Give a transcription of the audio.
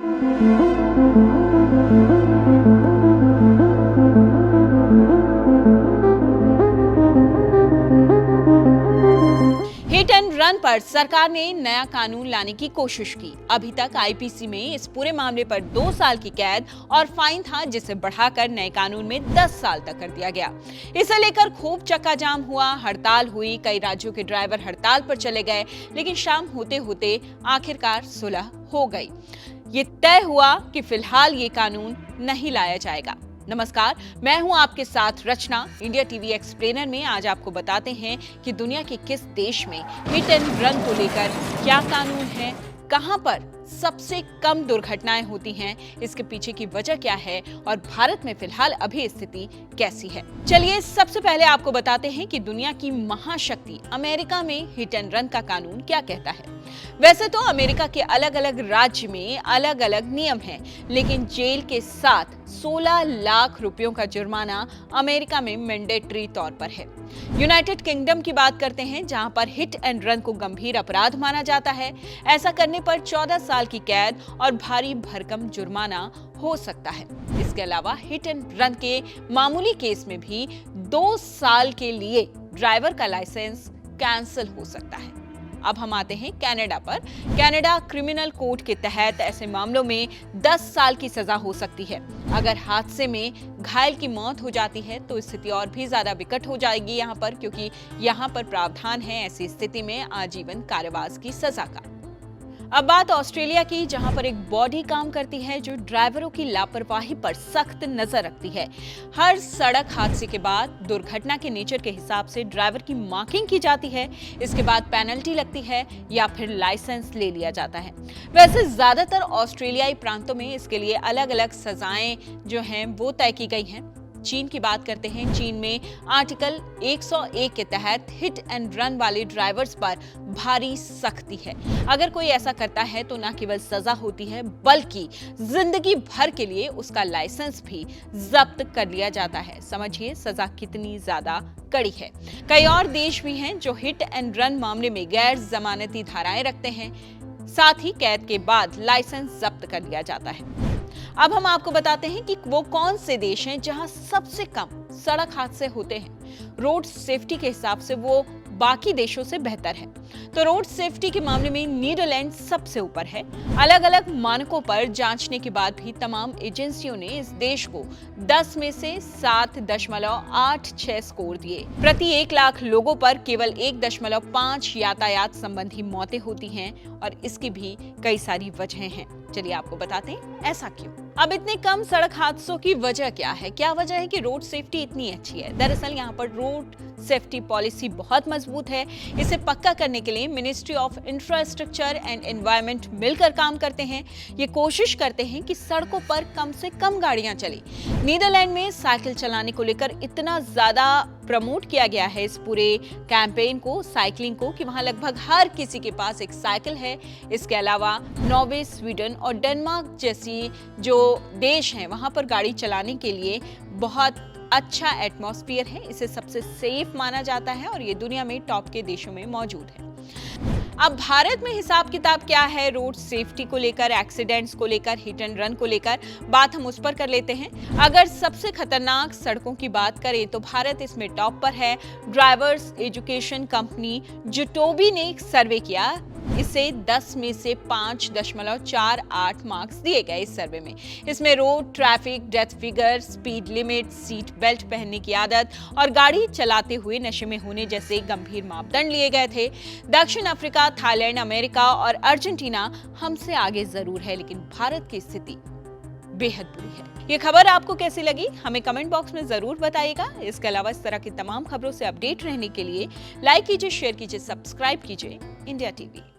Hit and run पर सरकार ने नया कानून लाने की कोशिश की। अभी तक आईपीसी में इस पूरे मामले पर 2 साल की कैद और फाइन था, जिसे बढ़ाकर नए कानून में 10 साल तक कर दिया गया। इसे लेकर खूब चक्का जाम हुआ, हड़ताल हुई, कई राज्यों के ड्राइवर हड़ताल पर चले गए, लेकिन शाम होते होते आखिरकार सुलह हो गई। ये तय हुआ कि फिलहाल ये कानून नहीं लाया जाएगा। नमस्कार, मैं हूं आपके साथ रचना। इंडिया टीवी एक्सप्लेनर में आज आपको बताते हैं कि दुनिया के किस देश में हिट एंड रन को लेकर क्या कानून है, कहां पर सबसे कम दुर्घटनाएं होती हैं, इसके पीछे की वजह क्या है और भारत में फिलहाल अभी स्थिति कैसी है। चलिए सबसे पहले आपको बताते हैं कि दुनिया की महाशक्ति अमेरिका में हिट एंड रन का कानून क्या कहता है। वैसे तो अमेरिका के अलग अलग राज्य में अलग अलग नियम हैं, लेकिन जेल के साथ 16 लाख रुपयों का जुर्माना अमेरिका में मैंडेटरी तौर पर है। यूनाइटेड किंगडम की बात करते हैं, जहां पर हिट एंड रन को गंभीर अपराध माना जाता है। ऐसा करने पर 14 साल की कैद और भारी भरकम जुर्माना हो सकता है। इसके अलावा हिट एंड रन के मामूली केस में भी 2 साल के लिए ड्राइवर का लाइसेंस कैंसिल हो सकता है। अब हम आते हैं कनाडा पर। कनाडा क्रिमिनल कोड के तहत ऐसे मामलों में 10 साल की सजा हो सकती है। अगर हादसे में घायल की मौत हो जाती है तो स्थिति और भी ज्यादा विकट हो जाएगी यहाँ पर, क्योंकि यहाँ पर प्रावधान है ऐसी स्थिति में आजीवन कारावास की सजा का। अब बात ऑस्ट्रेलिया की, जहां पर एक बॉडी काम करती है जो ड्राइवरों की लापरवाही पर सख्त नजर रखती है। हर सड़क हादसे के बाद दुर्घटना के नेचर के हिसाब से ड्राइवर की मार्किंग की जाती है। इसके बाद पेनल्टी लगती है या फिर लाइसेंस ले लिया जाता है। वैसे ज्यादातर ऑस्ट्रेलियाई प्रांतों में इसके लिए अलग अलग सजाएं जो हैं वो तय की गई हैं। चीन की बात करते हैं। चीन में आर्टिकल 101 के तहत हिट एंड रन वाले ड्राइवर्स पर भारी सख्ती है। अगर कोई ऐसा करता है तो न केवल सजा होती है, बल्कि जिंदगी भर के लिए उसका लाइसेंस भी जब्त कर लिया जाता है। समझिए सजा कितनी ज्यादा कड़ी है। कई और देश भी हैं जो हिट एंड रन मामले में गैर जमानती धाराएं रखते हैं, साथ ही कैद के बाद लाइसेंस जब्त कर लिया जाता है। अब हम आपको बताते हैं कि वो कौन से देश हैं जहां सबसे कम सड़क हादसे होते हैं। रोड सेफ्टी के हिसाब से वो बाकी देशों से बेहतर है। तो रोड सेफ्टी के मामले में नीदरलैंड सबसे ऊपर है। अलग अलग मानकों पर जांचने के बाद भी तमाम एजेंसियों ने इस देश को 10 में से 7.86 स्कोर दिए। प्रति 1 लाख लोगों पर केवल 1.5 यातायात संबंधी मौतें होती हैं और इसकी भी कई सारी वजहें हैं। चलिए आपको बताते हैं ऐसा क्यों। अब इतने कम सड़क हादसों की वजह क्या है? क्या वजह है कि रोड सेफ्टी इतनी अच्छी है? दरअसल यहाँ पर रोड सेफ्टी पॉलिसी बहुत मजबूत है। इसे पक्का करने के लिए ministry of infrastructure and environment मिलकर काम करते हैं। ये कोशिश करते हैं कि सड़कों पर कम से कम गाड़ियां चले। नीदरलैंड में साइकिल चलाने को लेकर इतना ज्यादा प्रमोट किया गया है इस पूरे कैंपेन को, साइकिलिंग को, कि वहां लगभग हर किसी के पास एक साइकिल है। इसके अलावा नॉर्वे, स्वीडन और डेनमार्क जैसी जो देश हैं वहां पर गाड़ी चलाने के लिए बहुत अच्छा एटमॉस्फेयर है। इसे सबसे सेफ माना जाता है और ये दुनिया में टॉप के देशों में मौजूद है। अब भारत में हिसाब किताब क्या है रोड सेफ्टी को लेकर, एक्सीडेंट्स को लेकर, हिट एंड रन को लेकर? बात हम उस पर कर लेते हैं। अगर सबसे खतरनाक सड़कों की बात करें तो भारत इसमें टॉप पर है। ड्राइवर्स एजुकेशन कंपनी जुटोबी ने एक सर्वे किया। इसे 10 में से 5.48 मार्क्स दिए गए इस सर्वे में। इसमें road traffic, death figure, speed limit, seat belt पहनने की आदत और गाड़ी चलाते हुए नशे में होने जैसे गंभीर मापदंड लिए गए थे। दक्षिण अफ्रीका, थाईलैंड, अमेरिका और अर्जेंटीना हमसे आगे जरूर है, लेकिन भारत की स्थिति बेहद बुरी है। ये खबर आपको कैसी लगी हमें कमेंट बॉक्स में जरूर बताइएगा। इसके अलावा इस तरह की तमाम खबरों से अपडेट रहने के लिए लाइक कीजिए, शेयर कीजिए, सब्सक्राइब कीजिए इंडिया टीवी।